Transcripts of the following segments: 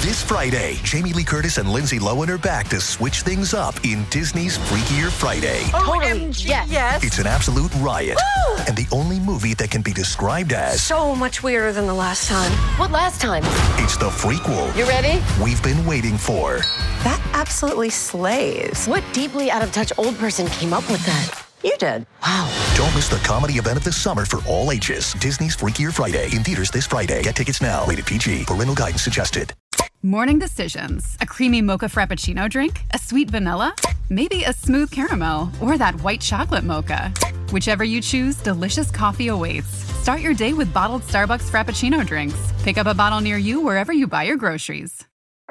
This Friday, Jamie Lee Curtis and Lindsay Lohan are back to switch things up in Disney's Freakier Friday. Totally. Yes. It's an absolute riot, and the only movie that can be described as So much weirder than the last time. What last time? it's the frequel You ready? we've been waiting for. That absolutely slays. What deeply out of touch old person came up with that? You did. Wow. Don't miss the comedy event of the summer for all ages. Disney's Freakier Friday in theaters this Friday. Get tickets now. Rated PG. Parental guidance suggested. Morning decisions. A creamy mocha frappuccino drink? A sweet vanilla? Maybe a smooth caramel? Or that white chocolate mocha? Whichever you choose, delicious coffee awaits. Start your day with bottled Starbucks Frappuccino drinks. Pick up a bottle near you wherever you buy your groceries.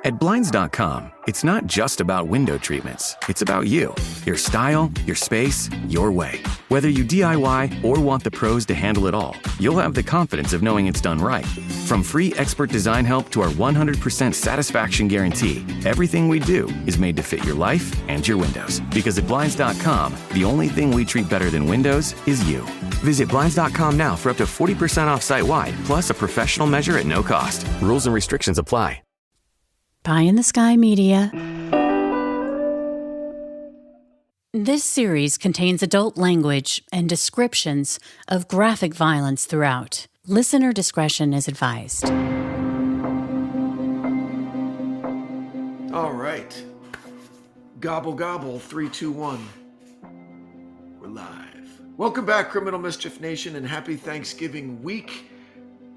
At Blinds.com, it's not just about window treatments. It's about you, your style, your space, your way. Whether you DIY or want the pros to handle it all, you'll have the confidence of knowing it's done right. From free expert design help to our 100% satisfaction guarantee, everything we do is made to fit your life and your windows. Because at Blinds.com, the only thing we treat better than windows is you. Visit Blinds.com now for up to 40% off site-wide, plus a professional measure at no cost. Rules and restrictions apply. Pie in the Sky Media. This series contains adult language and descriptions of graphic violence throughout. Listener discretion is advised. All right. Gobble, gobble, 3, 2, 1. We're live. Welcome back, Criminal Mischief Nation, and happy Thanksgiving week.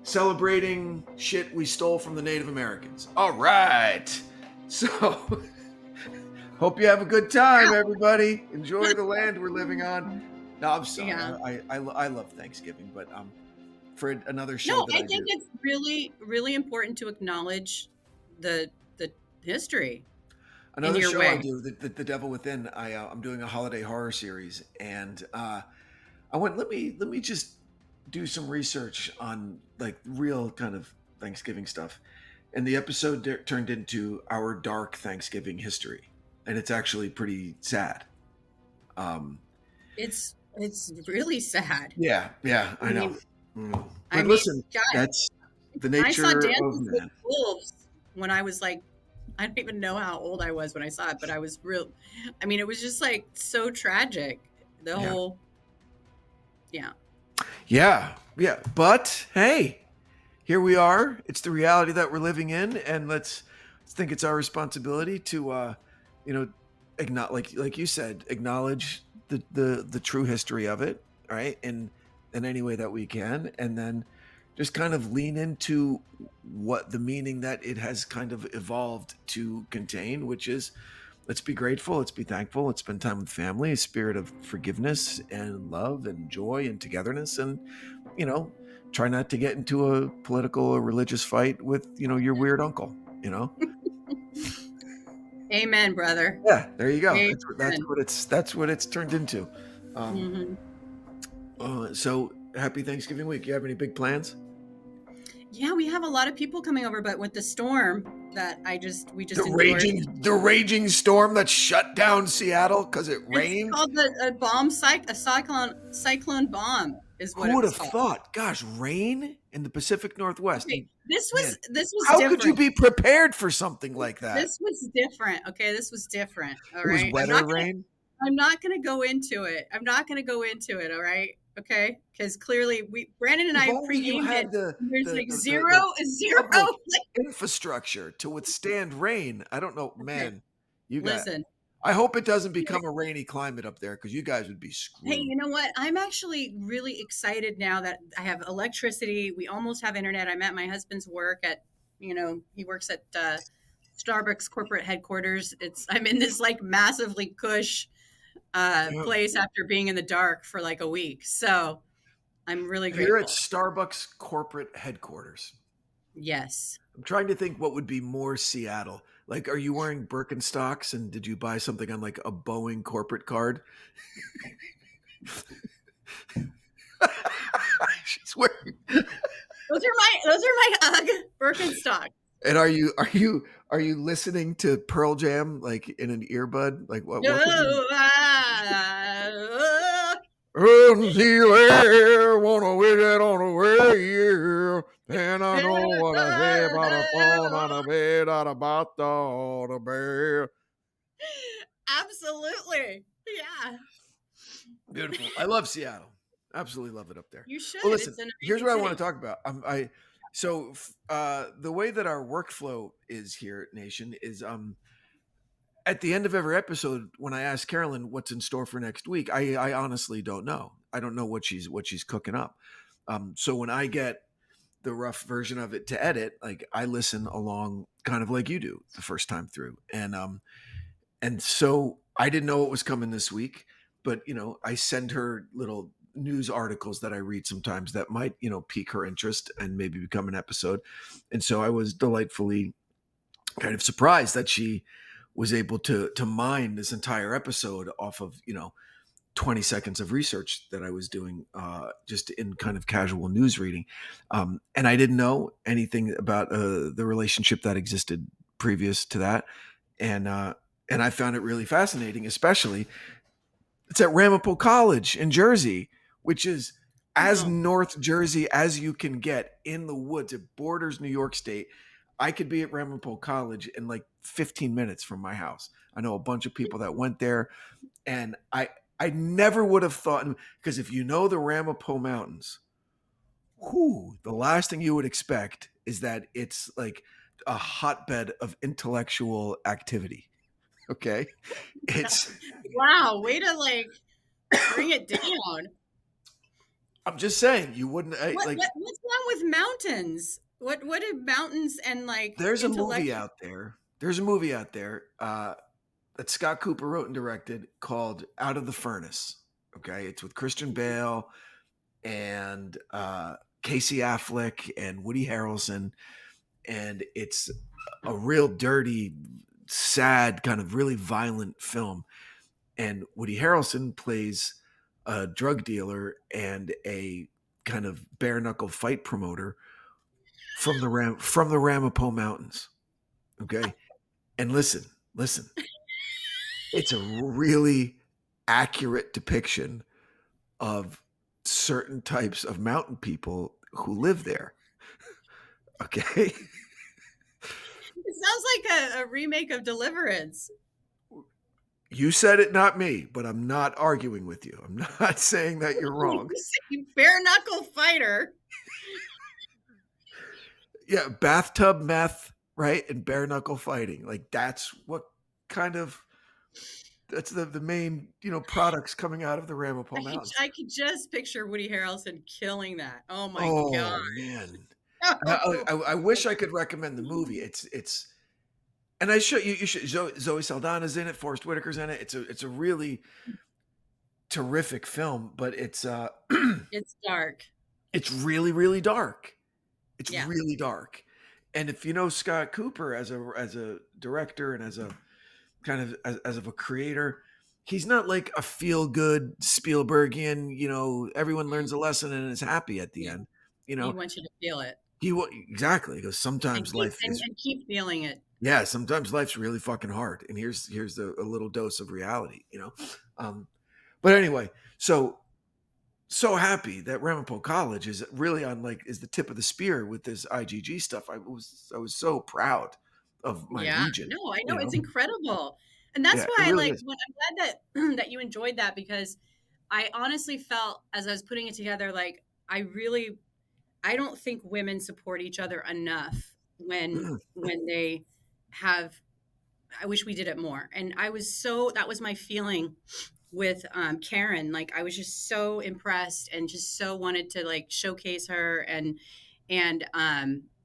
Celebrating shit we stole from the Native Americans. All right. So, hope you have a good time, everybody. Enjoy the land we're living on. No, I'm sorry. Yeah. I love Thanksgiving, but for another show. No, that I think it's really, really important to acknowledge the history. Another your show way. I do, the Devil Within. I'm doing a holiday horror series, and I went. Let me just do some research on like real kind of Thanksgiving stuff, and the episode turned into our dark Thanksgiving history, and it's actually pretty sad. It's really sad. Yeah, I know. But mean, listen, God, that's the I nature saw of Dances with man. Wolves when I was like, I don't even know how old I was when I saw it, but I was real. I mean, it was just like so tragic. The whole, Yeah. But hey, here we are. It's the reality that we're living in, and let's think it's our responsibility to, like you said, acknowledge the true history of it, right? In any way that we can, and then just kind of lean into what the meaning that it has kind of evolved to contain, which is, let's be grateful, let's be thankful, let's spend time with family, a spirit of forgiveness and love and joy and togetherness, and try not to get into a political or religious fight with your weird uncle. amen, brother. Yeah, there you go. Amen. That's what it's turned into. Mm-hmm. So happy Thanksgiving week. You have any big plans? Yeah, we have a lot of people coming over, but with the storm that we just endured. The raging storm that shut down Seattle because it rained. It's called a cyclone bomb is what. Who would it have was thought? Gosh, rain in the Pacific Northwest. Okay, this was How different. could you be prepared for something like that? This was different. Okay, this was different. All It was right. weather rain. I'm not going to go into it. All right. Okay, because clearly Brandon and I pre-gamed it. There's like zero. Infrastructure to withstand rain. I don't know, man. You guys. Listen. I hope it doesn't become a rainy climate up there, because you guys would be screwed. Hey, you know what? I'm actually really excited now that I have electricity. We almost have internet. I'm at my husband's work at, he works at Starbucks corporate headquarters. I'm in this like massively cush place after being in the dark for like a week. So I'm really grateful. You're at Starbucks corporate headquarters. Yes. I'm trying to think what would be more Seattle. Like, are you wearing Birkenstocks, and did you buy something on like a Boeing corporate card? She's wearing. Those are my UGG Birkenstocks. And are you listening to Pearl Jam like in an earbud? Like what? Wanna wish it on the way, yeah. And I know what I say about a phone on a bed on a bata on a bear. Absolutely. Yeah. Beautiful. I love Seattle. Absolutely love it up there. You should. Well, listen, It's an here's amazing what I city. want to talk about. The way that our workflow is here at Nation is at the end of every episode, when I ask Carolyn what's in store for next week, I honestly don't know. I don't know what she's cooking up. So when I get the rough version of it to edit, like I listen along kind of like you do the first time through. And so I didn't know what was coming this week, but I send her little news articles that I read sometimes that might, pique her interest and maybe become an episode. And so I was delightfully kind of surprised that she was able to mine this entire episode off of 20 seconds of research that I was doing just in kind of casual news reading. And I didn't know anything about the relationship that existed previous to that. And I found it really fascinating, especially it's at Ramapo College in Jersey, which is as North Jersey as you can get in the woods. It borders New York State. I could be at Ramapo College in like 15 minutes from my house. I know a bunch of people that went there, and I never would have thought, because if you know the Ramapo Mountains, the last thing you would expect is that it's like a hotbed of intellectual activity. Okay. It's wow, way to like bring it down. I'm just saying you wouldn't What's wrong with mountains? What do mountains and like there's a movie out there. There's a movie out there that Scott Cooper wrote and directed called Out of the Furnace. Okay. It's with Christian Bale and Casey Affleck and Woody Harrelson. And it's a real dirty, sad, kind of really violent film. And Woody Harrelson plays a drug dealer and a kind of bare knuckle fight promoter from the Ramapo Mountains. Okay. And listen, it's a really accurate depiction of certain types of mountain people who live there. Okay. It sounds like a remake of Deliverance. You said it, not me, but I'm not arguing with you. I'm not saying that you're wrong. Bare knuckle fighter. Yeah, bathtub meth, right? And bare knuckle fighting. Like that's the main, products coming out of the Ramapo Mountains. I could just picture Woody Harrelson killing that. Oh my god. Man. I wish I could recommend the movie. It's and I should you should Zoe Saldana's in it, Forrest Whitaker's in it. It's a really terrific film, but it's it's dark. It's really, really dark. It's really dark. And if you know Scott Cooper as a director and as a kind of as of a creator, he's not like a feel good Spielbergian, everyone learns a lesson and is happy at the end. He wants you to feel it. Exactly, because sometimes life is and keep feeling it. Yeah, sometimes life's really fucking hard, and here's a little dose of reality, But anyway, so happy that Ramapo College is really is the tip of the spear with this IGG stuff. I was so proud of my region. No, I know it's incredible, and that's why I really when I'm glad that you enjoyed that, because I honestly felt as I was putting it together, like I don't think women support each other enough when they have. I wish we did it more, and that was my feeling with Karen. Like I was just so impressed and just so wanted to like showcase her and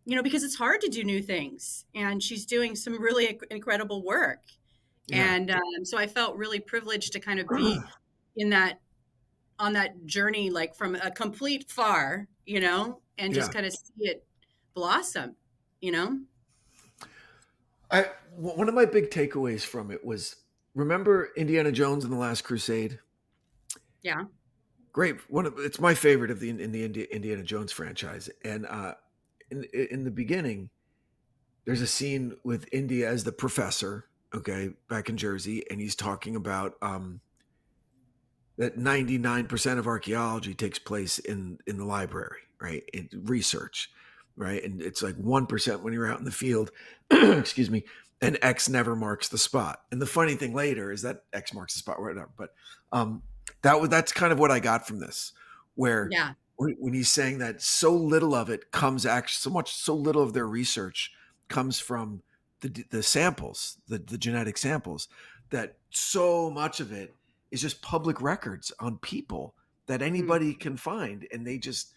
because it's hard to do new things, and she's doing some really incredible work. And so I felt really privileged to kind of be on that journey, like from a complete far, and just kind of see it blossom, One of my big takeaways from it was, remember Indiana Jones and the Last Crusade? Yeah. Great. It's my favorite of the Indiana Jones franchise. And in the beginning, there's a scene with Indy as the professor, okay, back in Jersey, and he's talking about that 99% of archaeology takes place in the library, right? In research. right? And it's like 1% when you're out in the field, excuse me, and X never marks the spot. And the funny thing later is that X marks the spot, whatever. But that's kind of what I got from this, where Yeah. when he's saying that so little of it comes actually, so little of their research comes from the samples, the genetic samples, that so much of it is just public records on people that anybody can find, and they just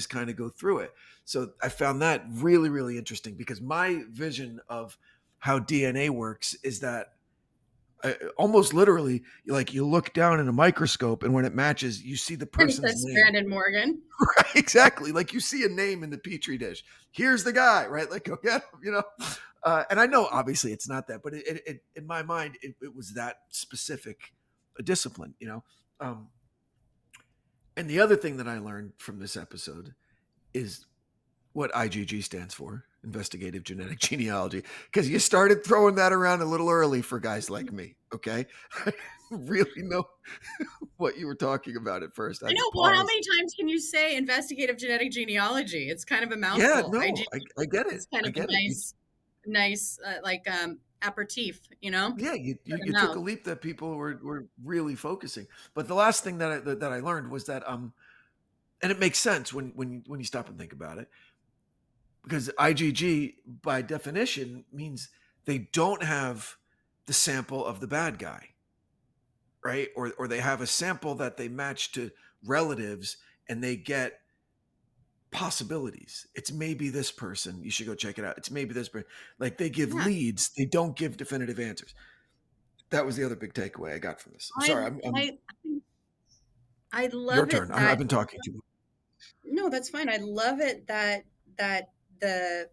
kind of go through it. So I found that really, really interesting, because my vision of how DNA works is that almost literally, like, you look down in a microscope, and when it matches, you see the person's That's name. Branden Morgan. Right, exactly. Like, you see a name in the petri dish. Here's the guy, right? Like, go get him, and I know obviously it's not that, but it in my mind, it was that specific a discipline, and the other thing that I learned from this episode is what IgG stands for, investigative genetic genealogy, because you started throwing that around a little early for guys like me. Okay. I didn't really know what you were talking about at first. I know. Well, how many times can you say investigative genetic genealogy? It's kind of a mouthful. Yeah, no, I get it. It's kind I of get a nice aperitif, Yeah, you took a leap that people were really focusing. But the last thing that I learned was that and it makes sense when you stop and think about it, because IgG by definition means they don't have the sample of the bad guy, right? Or they have a sample that they match to relatives, and they get possibilities. It's maybe this person. You should go check it out. It's maybe this person. Like, they give leads. They don't give definitive answers. That was the other big takeaway I got from this. I'm sorry. I love your it. turn. I've been talking to you. No, that's fine. I love it that the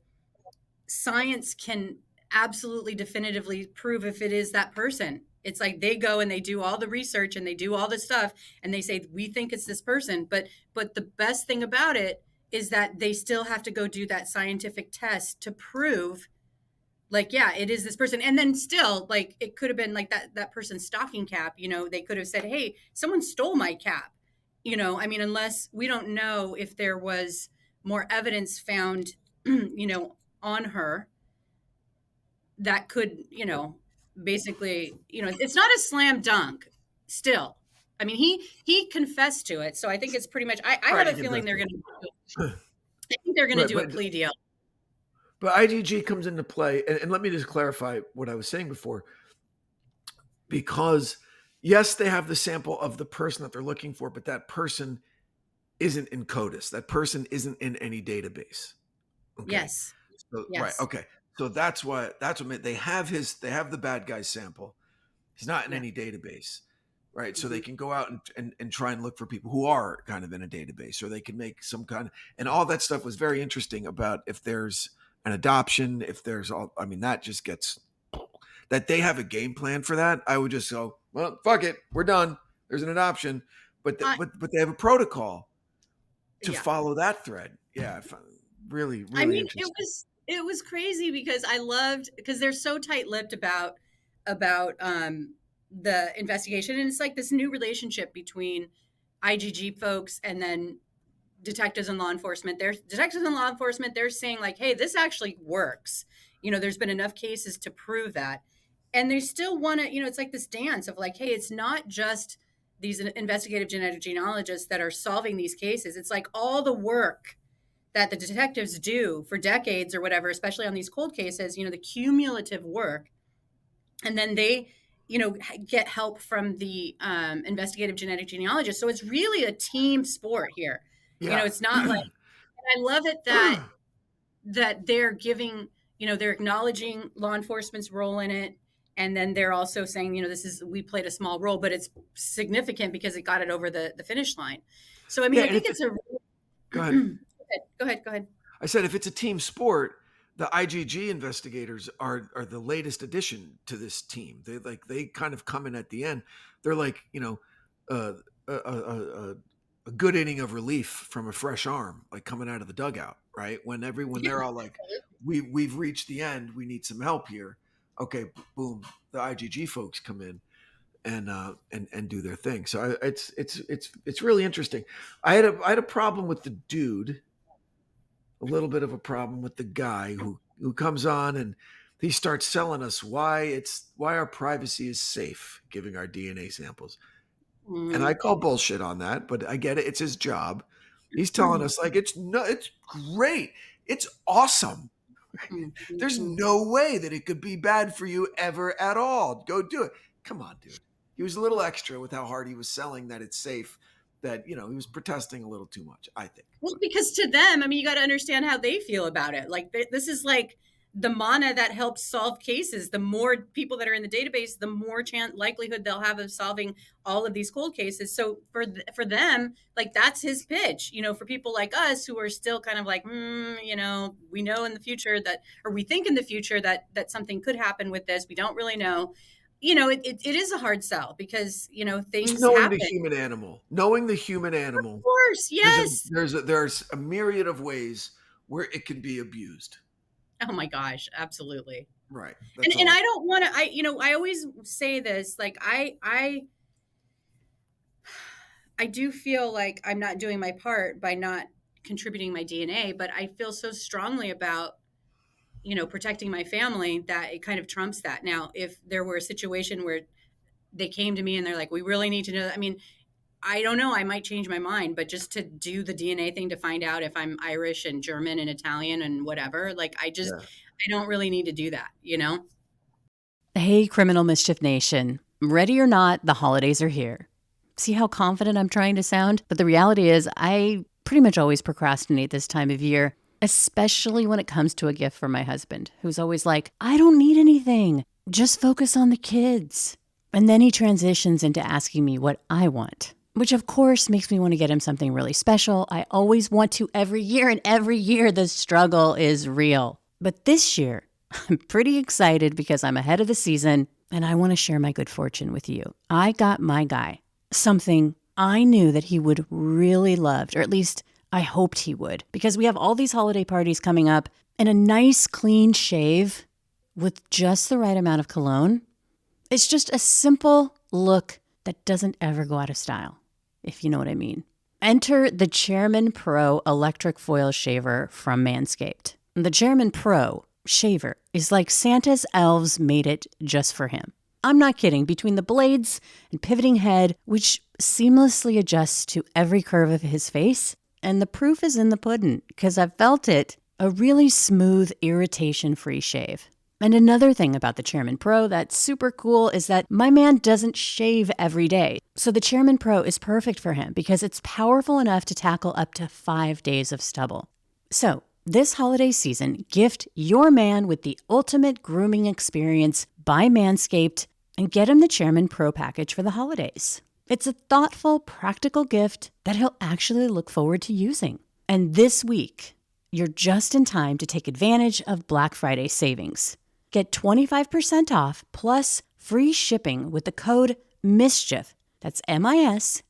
science can absolutely definitively prove if it is that person. It's like they go and they do all the research and they do all the stuff and they say, we think it's this person. But the best thing about it is that they still have to go do that scientific test to prove, like, yeah, it is this person. And then still, like, it could have been like that person's stocking cap. They could have said, hey, someone stole my cap. I mean, unless we don't know if there was more evidence found, on her that could, basically, it's not a slam dunk still. I mean, he confessed to it. So I think it's pretty much, I have a feeling they're going to do a plea deal. But IgG comes into play. And let me just clarify what I was saying before, because yes, they have the sample of the person that they're looking for, but that person isn't in CODIS. That person isn't in any database. Okay? Yes. So, yes. Right. Okay. So that's what they have the bad guy's sample. He's not in any database, right? Mm-hmm. So they can go out and try and look for people who are kind of in a database, or they can make some kind of, and all that stuff was very interesting about if there's an adoption, if there's all, I mean, that just gets, that they have a game plan for that. I would just go, well, fuck it. We're done. There's an adoption, but they have a protocol to follow that thread. Yeah. Really, really I mean, interesting. It was crazy because because they're so tight-lipped about the investigation. And it's like this new relationship between IgG folks and then detectives and law enforcement. They're saying, like, hey, this actually works. There's been enough cases to prove that. And they still want to, it's like this dance of like, hey, it's not just these investigative genetic genealogists that are solving these cases. It's like all the work that the detectives do for decades or whatever, especially on these cold cases, the cumulative work. And then they, get help from the investigative genetic genealogist. So it's really a team sport here. Yeah. It's not like, and I love it that they're giving, they're acknowledging law enforcement's role in it. And then they're also saying, we played a small role, but it's significant because it got it over the finish line. So, I mean, I think it's a... Go ahead. Go ahead. I said, if it's a team sport, the IgG investigators are the latest addition to this team. They kind of come in at the end. They're like, a good inning of relief from a fresh arm, like coming out of the dugout, right? When they're all like, we've reached the end, we need some help here. Okay, boom, the IgG folks come in and do their thing. So it's really interesting. I had a problem with the dude a little bit of a problem with the guy who comes on and he starts telling us why our privacy is safe, giving our DNA samples. And I call bullshit on that, but I get it. It's his job. He's telling us like it's great. It's awesome. There's no way that it could be bad for you ever at all. Go do it. Come on, dude. He was a little extra with how hard he was selling that it's safe, that, he was protesting a little too much, I think. Well, because to them, I mean, you got to understand how they feel about it. Like this is like the mana that helps solve cases. The more people that are in the database, the more likelihood they'll have of solving all of these cold cases. So for them, like that's his pitch. For people like us who are still kind of like, we know in the future that, or we think in the future that something could happen with this. We don't really know. It is a hard sell because things just knowing happen. the human animal. Of course, yes. There's a myriad of ways where it can be abused. Oh my gosh, absolutely. Right. And I don't want to, I always say this, like I do feel like I'm not doing my part by not contributing my DNA, but I feel so strongly about, protecting my family that it kind of trumps that. Now, if there were a situation where they came to me and they're like, we really need to know, I mean, I don't know, I might change my mind, but just to do the DNA thing to find out if I'm Irish and German and Italian and whatever, like I don't really need to do that, Hey, Criminal Mischief Nation. Ready or not, the holidays are here. See how confident I'm trying to sound? But the reality is I pretty much always procrastinate this time of year, especially when it comes to a gift for my husband, who's always like, I don't need anything. Just focus on the kids. And then he transitions into asking me what I want, which of course makes me want to get him something really special. I always want to every year, and every year the struggle is real. But this year, I'm pretty excited because I'm ahead of the season and I want to share my good fortune with you. I got my guy something I knew that he would really love, or at least I hoped he would, because we have all these holiday parties coming up, and a nice clean shave with just the right amount of cologne. It's just a simple look that doesn't ever go out of style, if you know what I mean. Enter the Chairman Pro electric foil shaver from Manscaped. The Chairman Pro shaver is like Santa's elves made it just for him. I'm not kidding. Between the blades and pivoting head, which seamlessly adjusts to every curve of his face, and the proof is in the pudding, because I've felt it, a really smooth, irritation-free shave. And another thing about the Chairman Pro that's super cool is that my man doesn't shave every day. So the Chairman Pro is perfect for him because it's powerful enough to tackle up to 5 days of stubble. So this holiday season, gift your man with the ultimate grooming experience by Manscaped and get him the Chairman Pro package for the holidays. It's a thoughtful, practical gift that he'll actually look forward to using. And this week, you're just in time to take advantage of Black Friday savings. Get 25% off plus free shipping with the code MISCHIEF, that's MISCHIEF,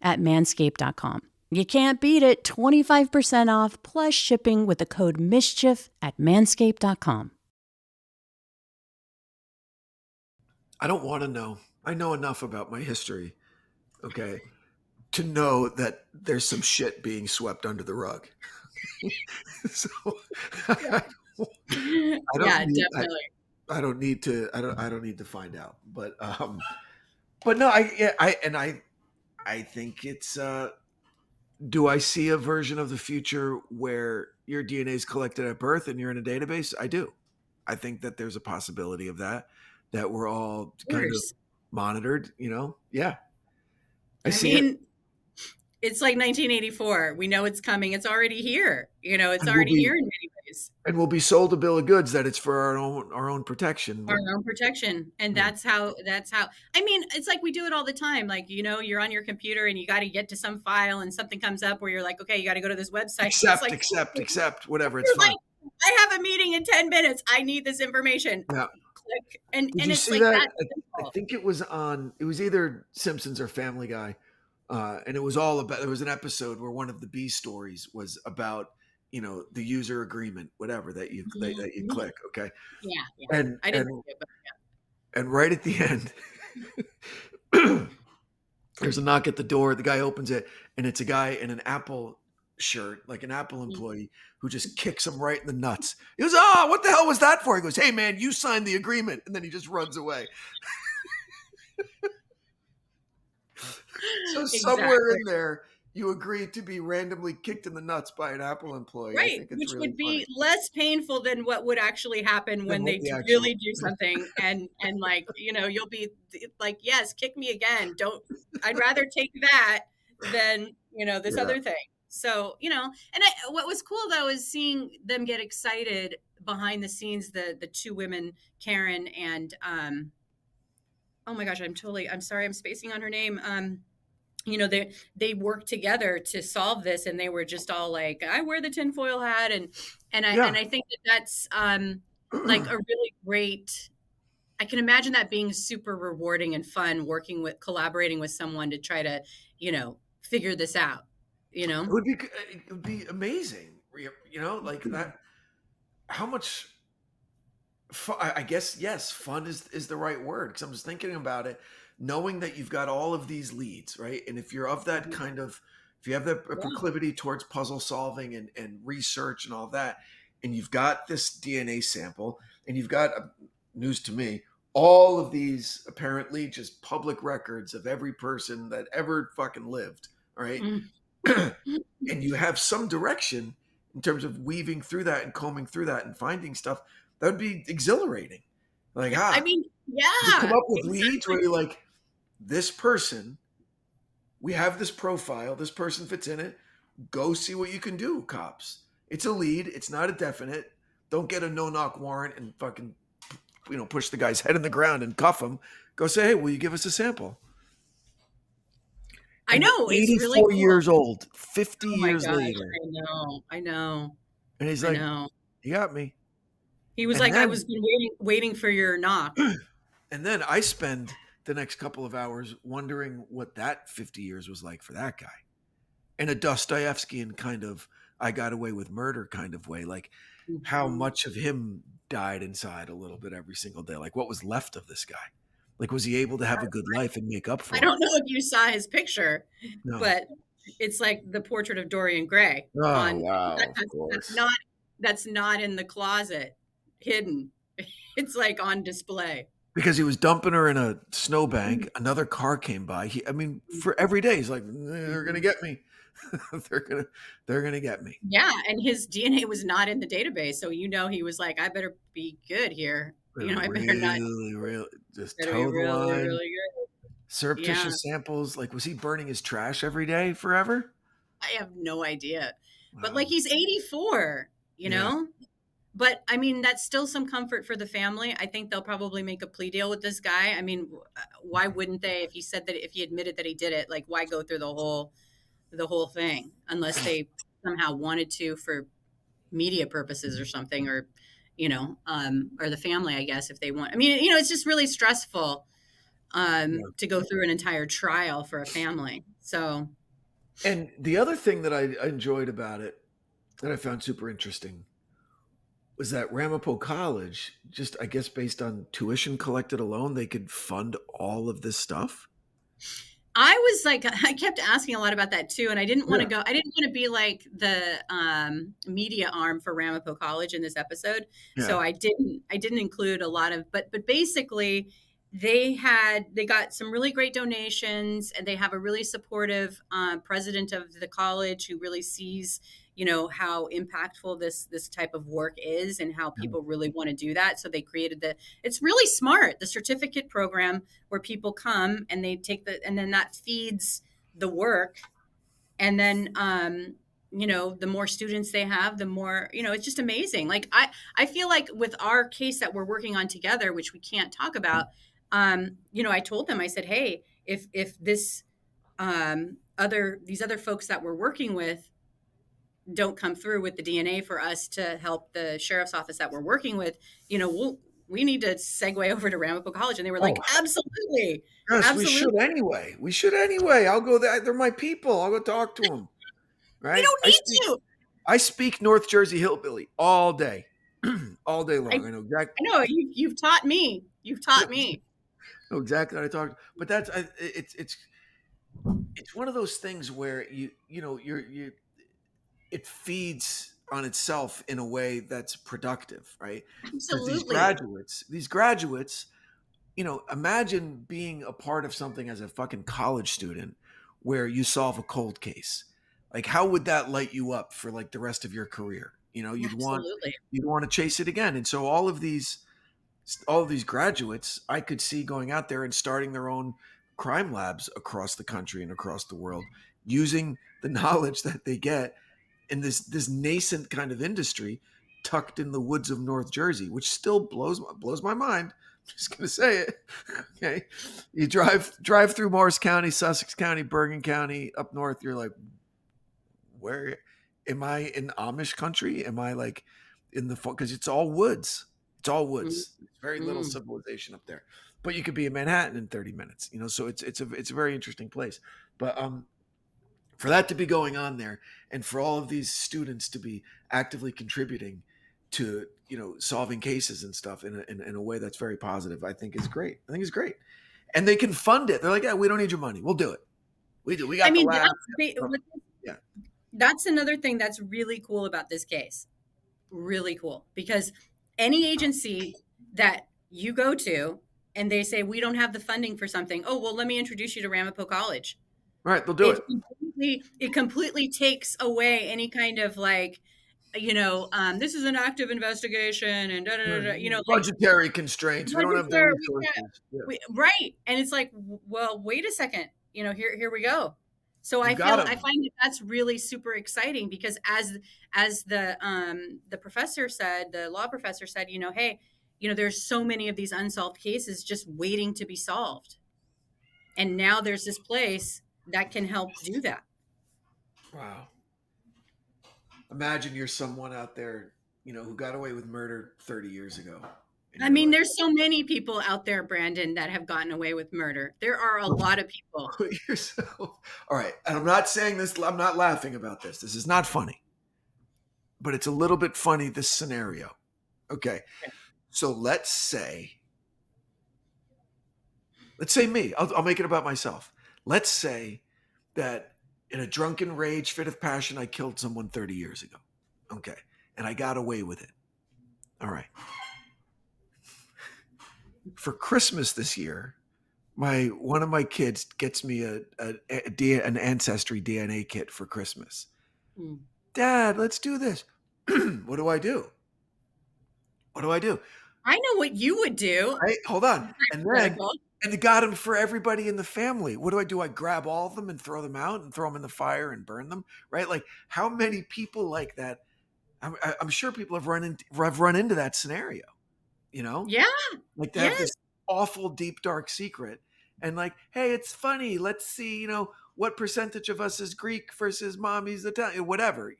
at manscaped.com. You can't beat it. 25% off plus shipping with the code MISCHIEF at manscaped.com. I don't want to know. I know enough about my history, okay, to know that there's some shit being swept under the rug. So definitely. I don't need to find out. But no, I think it's do I see a version of the future where your DNA is collected at birth and you're in a database? I do. I think that there's a possibility of that we're all kind of monitored, Yeah. I mean, it's like 1984. We know it's coming. It's already here. It's already here in many ways. And we'll be sold a bill of goods that it's for our own protection. Our own protection. And that's how, I mean, it's like we do it all the time. Like, you're on your computer and you got to get to some file and something comes up where you're like, okay, you got to go to this website. Accept, whatever. It's fine. Like, I have a meeting in 10 minutes. I need this information. Yeah. Click. And Did you it's see like that? I think it was either Simpsons or Family Guy. And it was all about, there was an episode where one of the B stories was about, the user agreement, whatever that you click. Okay. Yeah. And I didn't see it, but yeah. And right at the end, there's a knock at the door. The guy opens it and it's a guy in an Apple shirt, like an Apple employee who just kicks him right in the nuts. He goes, "Oh, what the hell was that for?" He goes, "Hey man, you signed the agreement," and then he just runs away. So somewhere in there, you agreed to be randomly kicked in the nuts by an Apple employee. I Right, think it's which really would be funny. less painful than what would actually happen Than when what they the actual really do something and like, you'll be like, "Yes, kick me again. Don't I'd rather take that than, this Yeah. other thing." So, and what was cool though is seeing them get excited behind the scenes, the two women, Karen and oh my gosh, I'm sorry, I'm spacing on her name. They worked together to solve this, and they were just all like, I wear the tinfoil hat, Yeah. I think that's like a really great. I can imagine that being super rewarding and fun, collaborating with someone to try to figure this out. It would be amazing. Like that. How much I guess yes, fun is the right word, because I'm just thinking about it, knowing that you've got all of these leads, right? And if you're of that kind of, if you have that proclivity towards puzzle solving and research and all that, and you've got this DNA sample, and you've got news to me, all of these apparently just public records of every person that ever fucking lived, all right? And you have some direction in terms of weaving through that and combing through that and finding stuff, that would be exhilarating. Like, I mean, you come yeah, up with exactly. leads where you're like, this person, we have this profile, this person fits in it. Go see what you can do, cops. It's a lead. It's not a definite. Don't get a no-knock warrant and fucking, push the guy's head in the ground and cuff him. Go say, hey, will you give us a sample? I know, it's really 84 cool. years old, 50 Oh my years gosh, later. I know. And he's I like, know. you got me. He was And like, I then- was been waiting for your knock. And then I spend the next couple of hours wondering what that 50 years was like for that guy. In a Dostoevskian kind of, I got away with murder kind of way. Like how much of him died inside a little bit every single day. Like what was left of this guy? Like, was he able to have a good life and make up for it? I don't know if you saw his picture, No. but it's like the portrait of Dorian Gray. Oh, wow, of course. That's not in the closet, hidden. It's like on display. Because he was dumping her in a snowbank. Another car came by. For every day, he's like, they're going to get me. they're gonna get me. Yeah, and his DNA was not in the database, so he was like, I better be good here. I better not. Really, just Better toe be the really, line. really good. Surreptitious samples. Like, was he burning his trash every day forever? I have no idea. But Wow. like he's 84, you know? But I mean, that's still some comfort for the family. I think they'll probably make a plea deal with this guy. I mean, why wouldn't they? If he admitted that he did it, like why go through the whole thing unless they somehow wanted to for media purposes or something, or or the family, I guess, if they want. I mean, it's just really stressful to go through an entire trial for a family. So, and the other thing that I enjoyed about it that I found super interesting was that Ramapo College, just I guess based on tuition collected alone, they could fund all of this stuff. I was like, I kept asking a lot about that too, and I didn't want to go. I didn't want to be like the media arm for Ramapo College in this episode, so I didn't include a lot of. But basically, they got some really great donations, and they have a really supportive president of the college who really sees how impactful this type of work is and how people really want to do that. So they created it's really smart, the certificate program where people come and they take and then that feeds the work. And then, the more students they have, the more, it's just amazing. Like, I feel like with our case that we're working on together, which we can't talk about, I told them, I said, hey, if this, these other folks that we're working with don't come through with the DNA for us to help the sheriff's office that we're working with, we need to segue over to Ramapo College. And they were like, absolutely. Yes, absolutely. we should anyway. I'll go there. They're my people. I'll go talk to them. Right? We don't need to. I speak North Jersey hillbilly all day, all day long. I know exactly. I know you've taught me. You've taught me. I know exactly what I talked. But it's one of those things where you're it feeds on itself in a way that's productive, right? Because Absolutely. these graduates, imagine being a part of something as a fucking college student where you solve a cold case. Like, how would that light you up for like the rest of your career? Absolutely. You'd want to chase it again. And so all of these graduates, I could see going out there and starting their own crime labs across the country and across the world, using the knowledge that they get in this nascent kind of industry tucked in the woods of North Jersey, which still blows my mind. I'm just gonna say it. Okay, you drive through Morris County, Sussex County, Bergen County, up north. You're like, where am I in Amish country? Am I like in the because it's all woods. It's all woods. There's very little civilization up there. But you could be in Manhattan in 30 minutes. So it's a very interesting place. But for that to be going on there, and for all of these students to be actively contributing to solving cases and stuff in a way that's very positive, I think is great. I think it's great, and they can fund it. They're like, yeah, we don't need your money, we'll do it. We do. We got the lab. Yeah. That's another thing that's really cool about this case. Really cool, because any agency that you go to and they say we don't have the funding for something, oh well, let me introduce you to Ramapo College. Right, they'll do it. It completely takes away any kind of like, this is an active investigation and budgetary constraints. We don't have the resources. Right, and it's like, well, wait a second. Here we go. So I find that's really super exciting because as the professor said, the law professor said, hey, there's so many of these unsolved cases just waiting to be solved, and now there's this place that can help do that. Wow. Imagine you're someone out there, who got away with murder 30 years ago. I mean, there's so many people out there, Brandon, that have gotten away with murder. There are a lot of people. All right. And I'm not saying this, I'm not laughing about this. This is not funny. But it's a little bit funny, this scenario. Okay. So let's say me. I'll make it about myself. Let's say that in a drunken rage, fit of passion, I killed someone 30 years ago. Okay. And I got away with it. All right. For Christmas this year, one of my kids gets me an ancestry DNA kit for Christmas. Dad, let's do this. What do I do? I know what you would do. Right? Hold on. And got them for everybody in the family. What do? I grab all of them and throw them out and throw them in the fire and burn them, right? Like, how many people like that? I'm sure people have run into that scenario, Yeah. Like, they have this awful, deep, dark secret. And like, hey, it's funny. Let's see, what percentage of us is Greek versus mommy's Italian, whatever,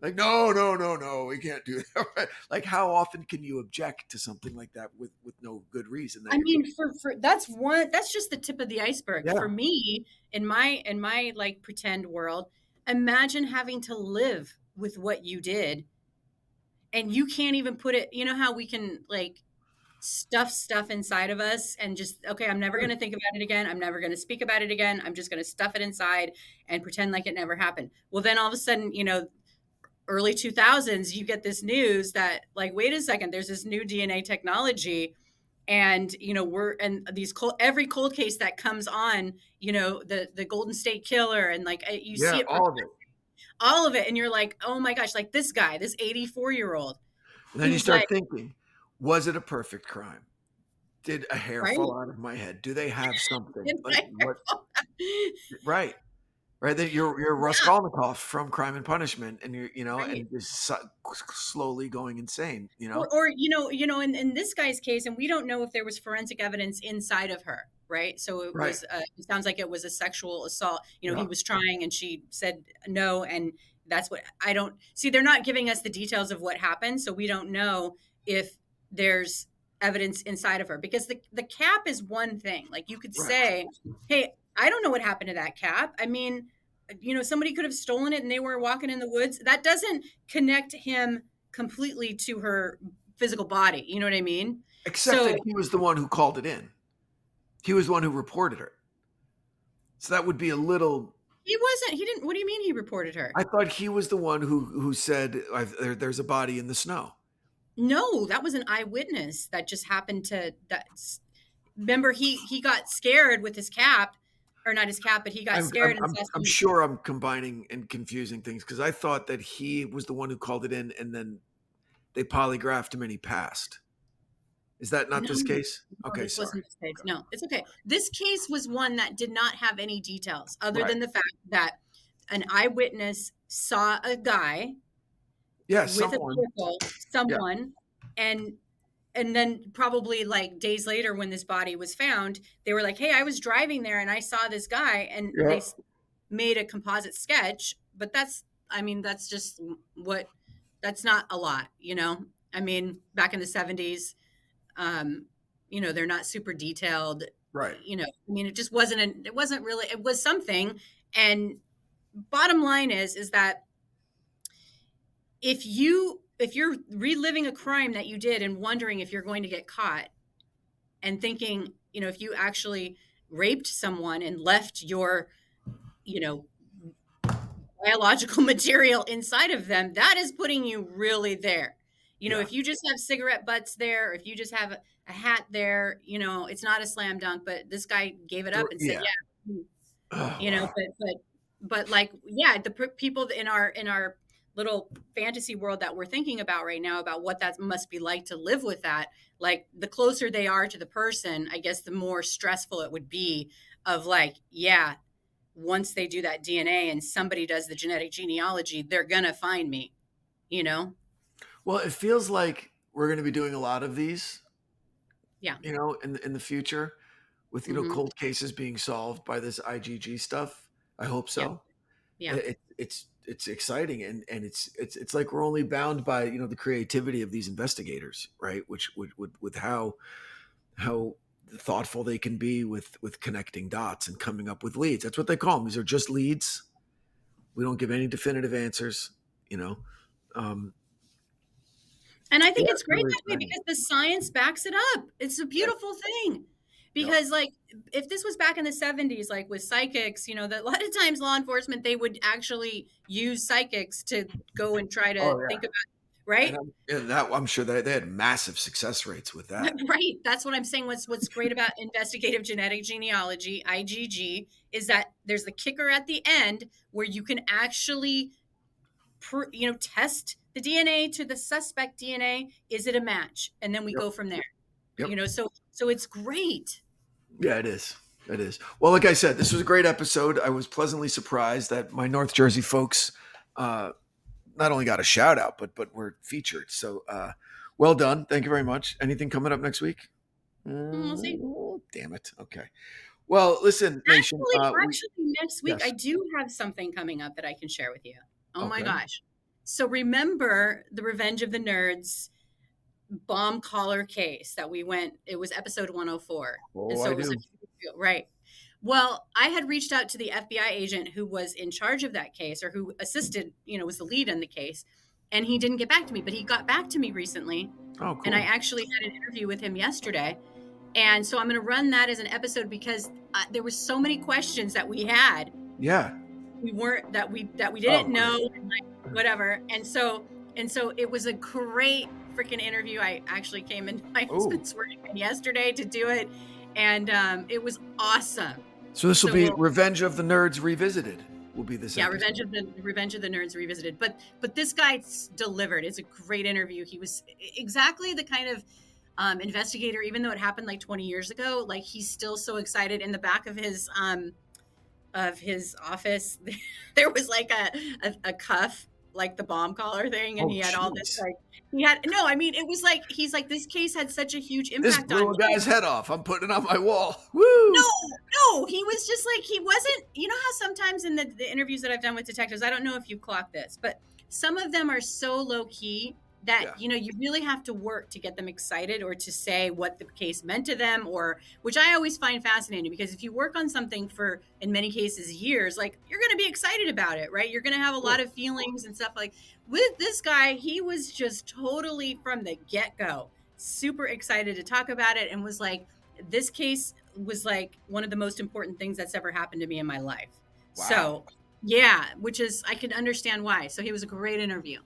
Like, no, we can't do that. Like, how often can you object to something like that with no good reason? I mean, for that's just the tip of the iceberg. Yeah. For me, in my like pretend world, imagine having to live with what you did and you can't even put it, how we can like stuff inside of us and just, okay, I'm never going to think about it again. I'm never going to speak about it again. I'm just going to stuff it inside and pretend like it never happened. Well, then all of a sudden, early 2000s, you get this news that like, wait a second, there's this new DNA technology. And, every cold case that comes on, the Golden State Killer and like, you see it, all of it. And you're like, oh my gosh, like this guy, this 84-year-old. And then you start thinking, was it a perfect crime? Did a hair fall out of my head? Do they have something? Like, what? Right. That you're Raskolnikov from Crime and Punishment, and you're and just slowly going insane, Or in this guy's case, and we don't know if there was forensic evidence inside of her, right? So it was. It sounds like it was a sexual assault. He was trying, and she said no, and that's what I don't see. They're not giving us the details of what happened, so we don't know if there's evidence inside of her, because the cap is one thing. Like you could say, hey, I don't know what happened to that cap. I mean, somebody could have stolen it and they were walking in the woods. That doesn't connect him completely to her physical body. You know what I mean? Except that he was the one who called it in. He was the one who reported her. So that would be a little He wasn't. He didn't. What do you mean he reported her? I thought he was the one who said there's a body in the snow. No, that was an eyewitness that just happened to. Remember, he got scared with his cap, or not his cap, but he got scared. I'm sure I'm combining and confusing things because I thought that he was the one who called it in, and then they polygraphed him and he passed. Is that not this case? Okay, this sorry. wasn't this case. No, it's okay. This case was one that did not have any details other than the fact that an eyewitness saw a guy with a vehicle, and then probably like days later when this body was found, they were like, hey, I was driving there and I saw this guy, and they made a composite sketch. But that's just that's not a lot, I mean, back in the 70s, they're not super detailed, right? I mean, it just wasn't really, it was something. And bottom line is that if you're reliving a crime that you did and wondering if you're going to get caught, and thinking, if you actually raped someone and left your, biological material inside of them, that is putting you really there. If you just have cigarette butts there, or if you just have a hat there, it's not a slam dunk, but this guy gave it up and said, but the people in our little fantasy world that we're thinking about right now about what that must be like to live with that, like the closer they are to the person, I guess the more stressful it would be of like, once they do that DNA and somebody does the genetic genealogy, they're going to find me, Well, it feels like we're going to be doing a lot of these, in the future with, cold cases being solved by this IgG stuff. I hope so. Yeah. It's exciting. And it's like we're only bound by, the creativity of these investigators, right? Which with how thoughtful they can be with connecting dots and coming up with leads. That's what they call them. These are just leads. We don't give any definitive answers, And I think it's great that way because the science backs it up. It's a beautiful thing. Because like if this was back in the 70s, like with psychics, that a lot of times law enforcement, they would actually use psychics to go and try to think about, right? I'm sure that they had massive success rates with that. Right. That's what I'm saying. What's great about investigative genetic genealogy, IgG, is that there's the kicker at the end where you can actually test the DNA to the suspect DNA. Is it a match? And then we go from there. Yep. So it's great. Yeah, it is. It is. Well, like I said, this was a great episode. I was pleasantly surprised that my North Jersey folks not only got a shout out, but were featured. So well done. Thank you very much. Anything coming up next week? We'll see. Damn it. Okay. Well, listen, Nation. Actually, next week, I do have something coming up that I can share with you. Oh my gosh. So remember the Revenge of the Nerds bomb collar case that it was episode 104. And so it was right. Well, I had reached out to the FBI agent who was in charge of that case, or who assisted, was the lead in the case. And he didn't get back to me, but he got back to me recently. Oh, cool. And I actually had an interview with him yesterday. And so I'm going to run that as an episode because there were so many questions that we had. Yeah. That we didn't know, and like, whatever. And so it was a great freaking interview. I actually came in my husband's work yesterday to do it, and it was awesome. So this will be Revenge of the Nerds Revisited. Will be this. Yeah, episode. Revenge of the Nerds Revisited. But this guy delivered. It's a great interview. He was exactly the kind of investigator, even though it happened like 20 years ago. Like he's still so excited. In the back of his office, there was like a cuff, like the bomb collar thing, and he had all this like it was like he's like, this case had such a huge impact on me. This guy's head off. I'm putting it on my wall. Woo! No, he was just like, he wasn't. You know how sometimes in the interviews that I've done with detectives, I don't know if you clocked this, but some of them are so low key that you really have to work to get them excited or to say what the case meant to them, or which I always find fascinating, because if you work on something for, in many cases, years, like you're going to be excited about it, right? You're going to have a lot of feelings and stuff. Like with this guy, he was just totally from the get-go super excited to talk about it, and was like, this case was like one of the most important things that's ever happened to me in my life. Wow. So, yeah, which is, I can understand why. So he was a great interview.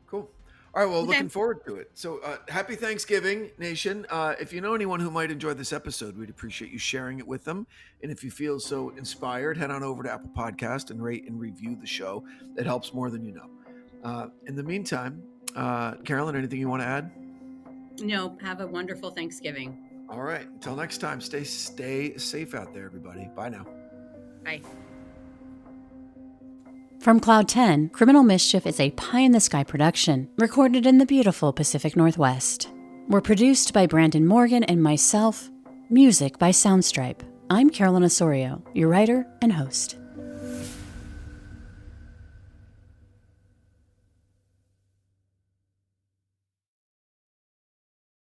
Cool. All right. Well, Okay. looking forward to it. So happy Thanksgiving, Nation. If you know anyone who might enjoy this episode, we'd appreciate you sharing it with them. And if you feel so inspired, head on over to Apple Podcast and rate and review the show. It helps more than you know. In the meantime, Carolyn, anything you want to add? No, have a wonderful Thanksgiving. All right. Until next time, stay safe out there, everybody. Bye now. Bye. From Cloud 10, Criminal Mischief is a pie-in-the-sky production recorded in the beautiful Pacific Northwest. We're produced by Brandon Morgan and myself. Music by Soundstripe. I'm Carolyn Osorio, your writer and host.